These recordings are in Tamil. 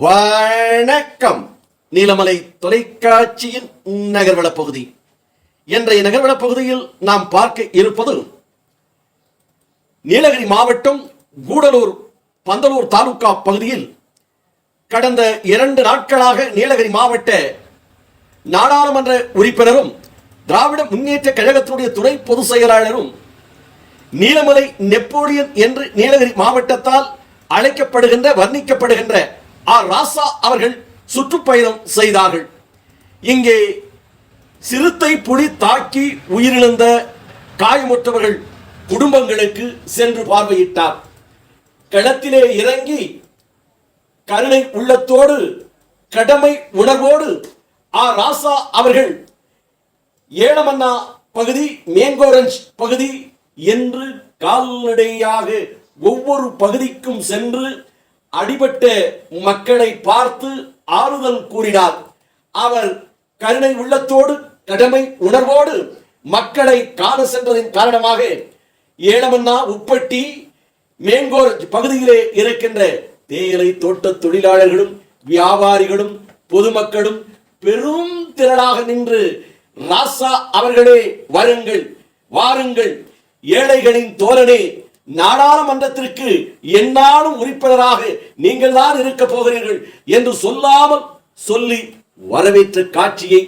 வணக்கம். நீலமலை தொலைக்காட்சியின் நகர்வள பகுதி. இன்றைய நகர்வள பகுதியில் நாம் பார்க்க இருப்பது நீலகிரி மாவட்டம் கூடலூர் பந்தலூர் தாலுகா பகுதியில் கடந்த 2 நாட்களாக நீலகிரி மாவட்ட நாடாளுமன்ற உறுப்பினரும் திராவிட முன்னேற்ற கழகத்தினுடைய துணை பொதுச் செயலாளரும் நீலமலை நெப்போலியன் என்று நீலகிரி மாவட்டத்தால் அழைக்கப்படுகின்ற வர்ணிக்கப்படுகின்ற ஆர் ராசா அவர்கள் சுற்றுப்பயணம் செய்தார்கள். இங்கே சிறுத்தை புலி தாக்கி உயிரிழந்த காயமுற்றவர்கள் குடும்பங்களுக்கு சென்று பார்வையிட்டார். களத்திலே இறங்கி கருணை உள்ளத்தோடு கடமை உணர்வோடு ஆர் ராசா அவர்கள் ஏலமன்னா பகுதி, மேங்கோரஞ்ச் பகுதி என்று கால்நடையாக ஒவ்வொரு பகுதிக்கும் சென்று அடிபட்ட மக்களை பார்த்து ஆறுதல் கூறினார். அவர் கருணை உள்ளத்தோடு கடமை உணர்வோடு மக்களை காண சென்றதின் காரணமாக ஏலமன்னா, உப்பட்டி, மேங்கோரஞ்ச் பகுதியிலே இருக்கின்ற தேயிலை தோட்ட தொழிலாளர்களும் வியாபாரிகளும் பொதுமக்களும் பெரும் திரளாக நின்று ராசா அவர்களே வருங்கள், வாருங்கள், ஏழைகளின் தோழனே, நாடாளுமன்றத்திற்கு எந்நாளும் உறுப்பினராக நீங்கள் தான் இருக்க போகிறீர்கள் என்று சொல்லாமல் சொல்லி வரவேற்ற காட்சியை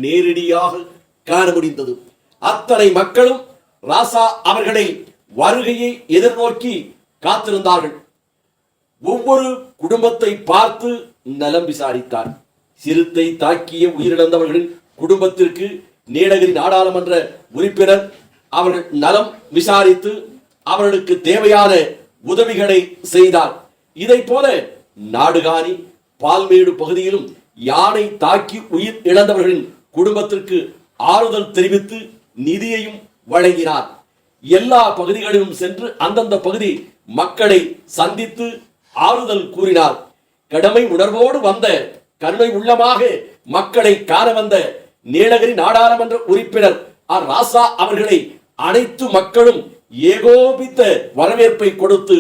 நேரடியாக காண முடிந்தது. அத்தனை மக்களும் ராசா அவர்களை வருகையை எதிர்நோக்கி காத்திருந்தார்கள். ஒவ்வொரு குடும்பத்தை பார்த்து நலம் விசாரித்தார். சிறுத்தை தாக்கிய உயிரிழந்தவர்களின் குடும்பத்திற்கு நீலகிரி நாடாளுமன்ற உறுப்பினர் அவர்கள் நலம் விசாரித்து அவர்களுக்கு தேவையான உதவிகளை செய்தார். இதை போல நாடுகாணி, பால்மேடு பகுதியிலும் யானை தாக்கி உயிர் இழந்தவர்களின் குடும்பத்திற்கு ஆறுதல் தெரிவித்து நிதியையும் வழங்கினார். எல்லா பகுதிகளிலும் சென்று அந்தந்த பகுதி மக்களை சந்தித்து ஆறுதல் கூறினார். கடமை உணர்வோடு வந்த, கருணை உள்ளமாக மக்களை காண வந்த நீலகிரி நாடாளுமன்ற உறுப்பினர் ஆர் ராசா அவர்களை அனைத்து மக்களும் ஏகோபித்த வரவேற்பை கொடுத்து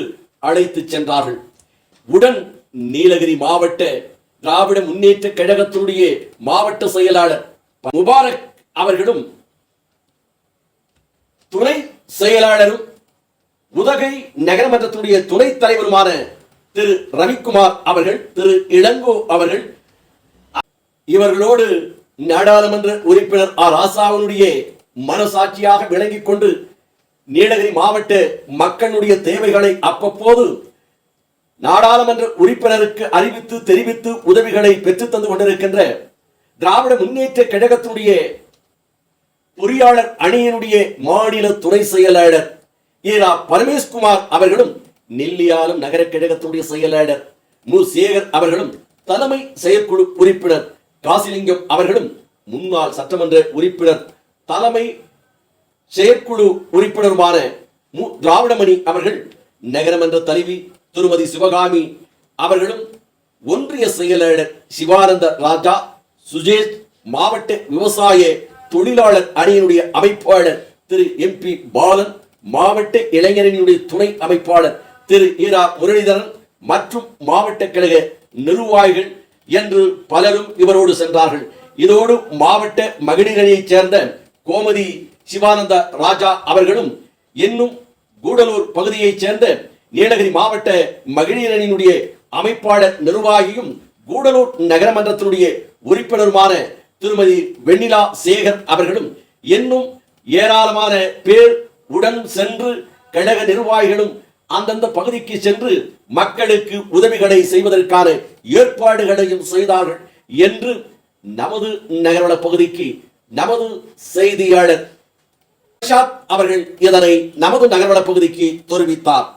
அழைத்து சென்றார்கள். உடன் நீலகிரி மாவட்ட திராவிட முன்னேற்ற கழகத்தினுடைய மாவட்ட செயலாளர் முபாரக் அவர்களும் துணை செயலாளரும் உதகை நகரமன்றத்தினுடைய துணைத் தலைவருமான திரு ரவிக்குமார் அவர்கள், திரு இளங்கோ அவர்கள், இவர்களோடு நாடாளுமன்ற உறுப்பினர் ஆர் ராசாவினுடைய மனசாட்சியாக விளங்கிக் கொண்டு நீலகிரி மாவட்ட மக்களுடைய தேவைகளை அவ்வப்போது நாடாளுமன்ற உறுப்பினருக்கு அறிவித்து தெரிவித்து உதவிகளை பெற்றுத் தந்து கொண்டிருக்கின்ற திராவிட முன்னேற்ற கழகத்தினுடைய பொறியாளர் அணியினுடைய மாநில துணை செயலாளர் ஈரா பரமேஸ்குமார் அவர்களும், நெல்லியாலும் நகர கழகத்தினுடைய செயலாளர் மு சேகர் அவர்களும், தலைமை செயற்குழு உறுப்பினர் காசிலிங்கம் அவர்களும், முன்னாள் சட்டமன்ற உறுப்பினர் தலைமை செயற்குழு உறுப்பினருமான மு திராவிடமணி அவர்கள், நகரமன்ற தலைவி திருமதி சிவகாமி அவர்களும், ஒன்றிய செயலாளர் சிவானந்த ராஜா, சுஜேஷ், மாவட்ட விவசாய தொழிலாளர் அணியினுடைய அமைப்பாளர் திரு MP பாலன், மாவட்ட இளைஞரணியுடைய துணை அமைப்பாளர் திரு ஈரா முரளிதரன் மற்றும் மாவட்ட கழக நிர்வாகிகள் என்று பலரும் இவரோடு சென்றார்கள். இதோடு மாவட்ட மகளிர் அணியைச் சேர்ந்த கோமதி சிவானந்த ராஜா அவர்களும், இன்னும் கூடலூர் பகுதியைச் சேர்ந்த நீலகிரி மாவட்ட மகளிர் அணியினுடைய அமைப்பாளர் நிர்வாகியும் கூடலூர் நகரமன்றத்தினுடைய உறுப்பினருமான திருமதி வெண்ணிலா சேகர் அவர்களும், இன்னும் ஏராளமான பேர் உடன் சென்று கழக நிர்வாகிகளும் அந்தந்த பகுதிக்கு சென்று மக்களுக்கு உதவிகளை செய்வதற்கான ஏற்பாடுகளையும் செய்தார்கள் என்று நமது நகர்வள பகுதிக்கு நமது செய்தியாளர் அவர்கள் இதனை நமது நகர்வள பகுதிக்கு தெரிவித்தார்.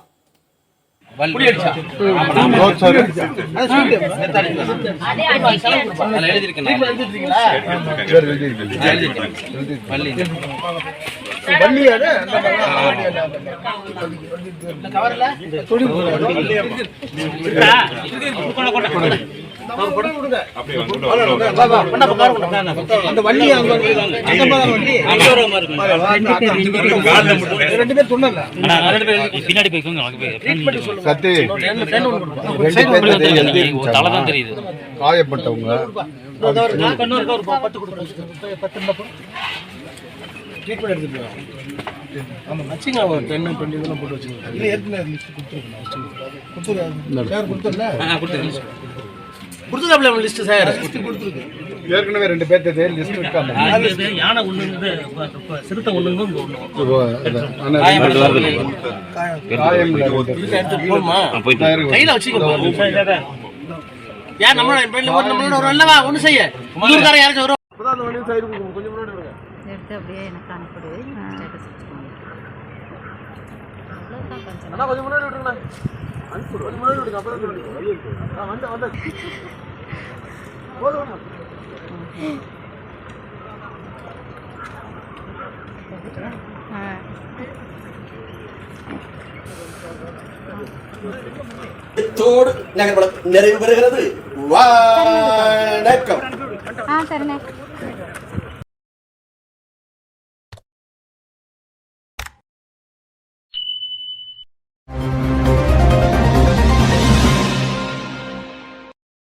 அந்த வண்டி ரெண்டு பேர் சொன்னாங்க பின்னாடி போய் சத்தி தலைதான் தெரியுது. காயப்பட்டவங்க ட்ரீட்மெண்ட் எடுத்துட்டு ஆமா வச்சுங்க 10 20 இதெல்லாம் போட்டு வச்சுங்க. இது ஏற்கனவே லிஸ்ட் கொடுத்துருக்காப்ல லிஸ்ட் சார் கொடுத்துருக்கு. ஏற்கனவே 2 பேர்த்து லிஸ்ட் இருக்காங்க. யானை ஒண்ணு சிறுத்தை ஒண்ணு கையில வச்சுக்க. யார் நம்மளோட ஒரு நல்லவா ஒண்ணு செய்ய உள்ளூர்கார யாராச்சும் வரும். கொஞ்சம் முன்னாடி வருங்க. எடுத்து அப்படியே எனக்கு அனுப்பிடு. ஸ்டேட்டஸ் வச்சுக்கோங்க. அண்ணா கொஞ்சம் முன்னாடி விடுங்கண்ணா. அனுப்பிடு. கொஞ்சம் முன்னாடி விடுங்க. அப்புறம் விடுங்க. வந்து போதும். தோடு நகர்வலம் நிறைவு பெறுகிறது. வணக்கம். சரிண்ணே.